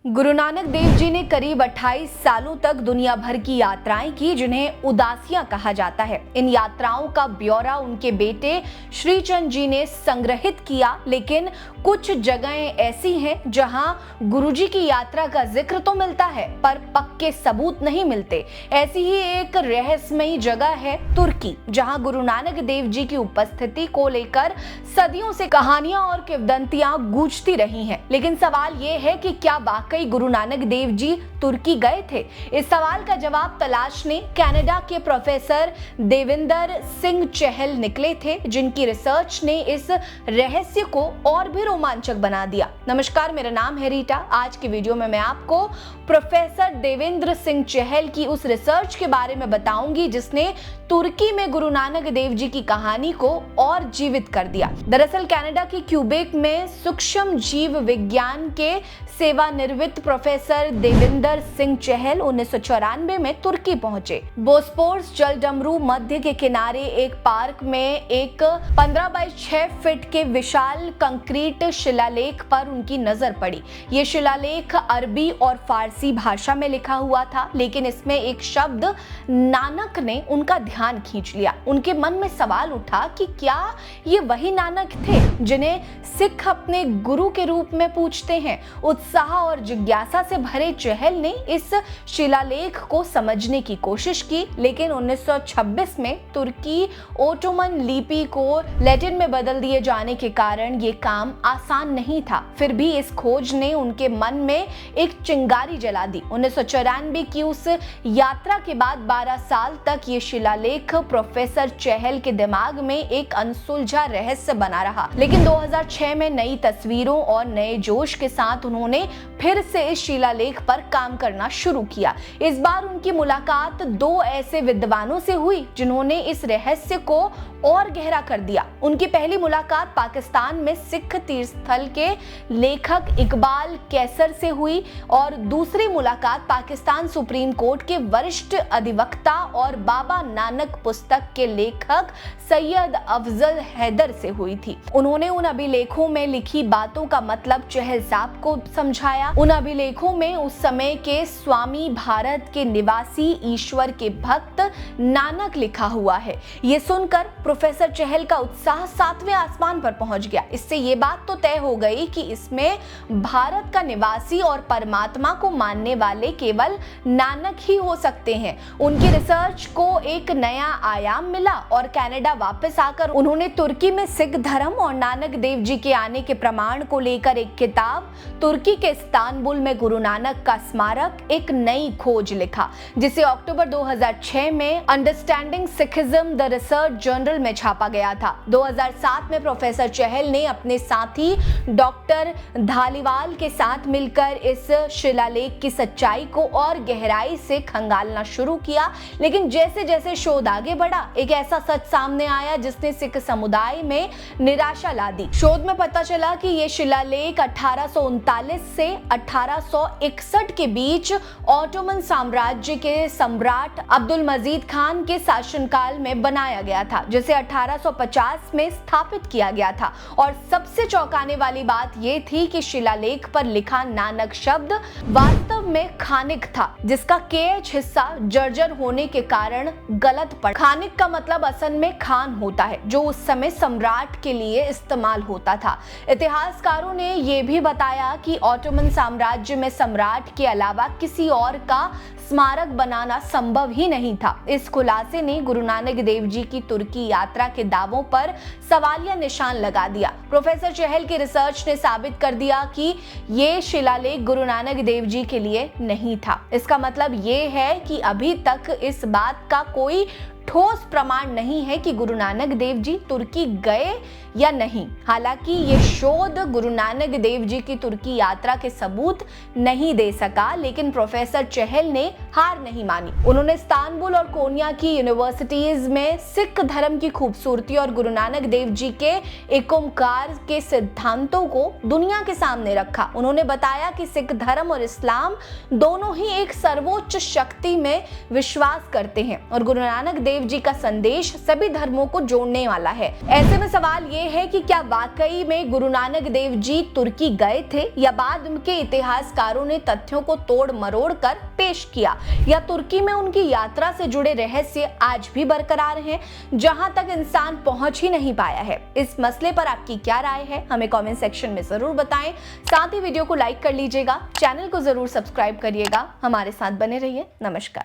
गुरु नानक देव जी ने करीब 28 सालों तक दुनिया भर की यात्राएं की, जिन्हें उदासियां कहा जाता है। इन यात्राओं का ब्यौरा उनके बेटे श्रीचंद जी ने संग्रहित किया, लेकिन कुछ जगहें ऐसी हैं जहां गुरुजी की यात्रा का जिक्र तो मिलता है पर पक्के सबूत नहीं मिलते। ऐसी ही एक रहस्यमयी जगह है तुर्की, जहां गुरु नानक देव जी की उपस्थिति को लेकर सदियों से कहानियां और किंवदंतियां गूंजती रही हैं। लेकिन सवाल ये है कि क्या वाकई गुरु नानक देव जी तुर्की गए थे? इस सवाल का जवाब तलाशने कनाडा के प्रोफेसर देविंदर सिंह चहल निकले थे, जिनकी रिसर्च ने इस रहस्य को और भी रोमांचक बना दिया। नमस्कार, मेरा नाम है रीटा। आज की वीडियो में मैं आपको प्रोफेसर देवेंद्र सिंह चहल की उस रिसर्च के बारे में बताऊंगी जिसने तुर्की में गुरु नानक देव जी की कहानी को और जीवित कर दिया। दरअसल कनाडा की क्यूबेक में सूक्ष्म जीव विज्ञान के सेवानिवृत्त प्रोफेसर देविंदर सिंह चहल 1994 में तुर्की पहुंचे। बोस्पोरस जलडमरू मध्य के किनारे एक पार्क में एक 15 बाई 6 फीट के विशाल कंक्रीट शिलालेख पर उनकी नजर पड़ी। ये शिलालेख अरबी और फारसी भाषा में लिखा हुआ था, लेकिन इसमें एक शब्द नानक ने उनका ध्यान खींच लिया। उनके मन में सवाल उठा कि क्या ये वही नानक थे जिन्हें सिख अपने गुरु के रूप में पूजते हैं। उत्साह और जिज्ञासा से भरे चहल ने इस शिलालेख को समझने की कोशिश की, लेकिन 1926 में तुर्की ओटोमन लिपि को लैटिन में बदल दिए जाने के कारण ये काम आसान नहीं था। फिर भी इस खोज ने उनके मन में एक चिंगारी जला दी। 1994 की उस यात्रा के बाद 12 साल तक ये शिलालेख प्रोफेसर चहल के दिमाग में एक अनसुलझा रहस्य बना रहा। लेकिन 2006 में नई तस्वीरों और नए जोश के साथ उन्होंने फिर से इस शिलालेख पर काम करना शुरू किया। इस बार उनकी मुलाकात दो ऐसे विद्वानों से हुई जिन्होंने इस रहस्य को और गहरा कर दिया। उनकी पहली मुलाकात पाकिस्तान में सिख तीर्थस्थल के लेखक इकबाल कैसर से हुई और दूसरी मुलाकात पाकिस्तान सुप्रीम कोर्ट के वरिष्ठ अधिवक्ता और बाबा नानक पुस्तक के लेखक सैयद अफजल हैदर से हुई थी। उन्होंने उन अभिलेखों में लिखी बातों का मतलब चहल साहब को समझाया। उन अभिलेखों में उस समय के स्वामी भारत के निवासी ईश्वर के भक्त नानक लिखा हुआ है। ये सुनकर प्रोफेसर चहल का उत्साह 7वें आसमान पर पहुंच गया। इससे ये बात तो तय हो गई कि इसमें भारत का निवासी और परमात्मा को मानने वाले केवल नानक ही हो सकते हैं। उनकी रिसर्च को एक नया आयाम मिला और कनाडा वापस आकर उन्होंने तुर्की में सिख धर्म और नानक देव जी के आने के प्रमाण को लेकर एक किताब, तुर्की के इस्तांबुल में गुरु नानक का स्मारक, एक नई खोज लिखा, जिसे अक्टूबर 2006 में understanding Sikhism the research journal में छापा गया था। 2007 में प्रोफेसर चहल ने अपने साथी डॉक्टर धालीवाल के साथ मिलकर इस शिलालेख की सच्चाई को और गहराई से खंगालना शुरू किया। लेकिन जैसे जैसे शोध आगे बढ़ा, एक ऐसा सच सामने आया जिसने सिख समुदाय में निराशा ला दी। शोध में पता चला कि यह शिलालेख 1839 से 1861 के बीच ऑटोमन साम्राज्य के सम्राट अब्दुल मजीद खान के शासनकाल में बनाया गया था, जिसे 1850 में स्थापित किया गया था। और सबसे चौंकाने वाली बात यह थी कि शिलालेख पर लिखा नानक शब्द वास्तव में खानिक था, जिसका केएच हिस्सा जर्जर होने के कारण गलत पड़ा। खानिक का मतलब असल में खान होता है, जो उस समय सम्राट के लिए इस्तेमाल होता था। इतिहासकारों ने यह भी बताया कि ऑटोमन साम्राज्य में सम्राट के अलावा किसी और का स्मारक बनाना संभव ही नहीं था। इस खुलासे ने गुरु नानक देव जी की तुर्की यात्रा के दावों पर सवालिया निशान लगा दिया। प्रोफेसर चहल की रिसर्च ने साबित कर दिया कि ये शिलालेख गुरु नानक देव जी के लिए नहीं था। इसका मतलब ये है कि अभी तक इस बात का कोई ठोस प्रमाण नहीं है कि गुरु नानक देव जी तुर्की गए या नहीं। हालांकि ये शोध गुरु नानक देव जी की तुर्की यात्रा के सबूत नहीं दे सका, लेकिन प्रोफेसर चहल ने हार नहीं मानी। उन्होंने इस्तांबुल और कोन्या की यूनिवर्सिटीज में सिख धर्म की खूबसूरती और गुरु नानक देव जी के एक ओंकार के सिद्धांतों को दुनिया के सामने रखा। उन्होंने बताया कि सिख धर्म और इस्लाम दोनों ही एक सर्वोच्च शक्ति में विश्वास करते हैं और गुरु नानक देव जी का संदेश सभी धर्मों को जोड़ने वाला है। ऐसे में सवाल ये है कि क्या वाकई में गुरु नानक देव जी तुर्की गए थे या बाद उनके इतिहासकारों ने तथ्यों को तोड़ मरोड़ कर पेश किया, या तुर्की में उनकी यात्रा से जुड़े रहस्य आज भी बरकरार हैं जहां तक इंसान पहुंच ही नहीं पाया है। इस मसले पर आपकी क्या राय है हमें कमेंट सेक्शन में जरूर बताएं। साथ ही वीडियो को लाइक कर लीजिएगा, चैनल को जरूर सब्सक्राइब करिएगा। हमारे साथ बने रहिए। नमस्कार।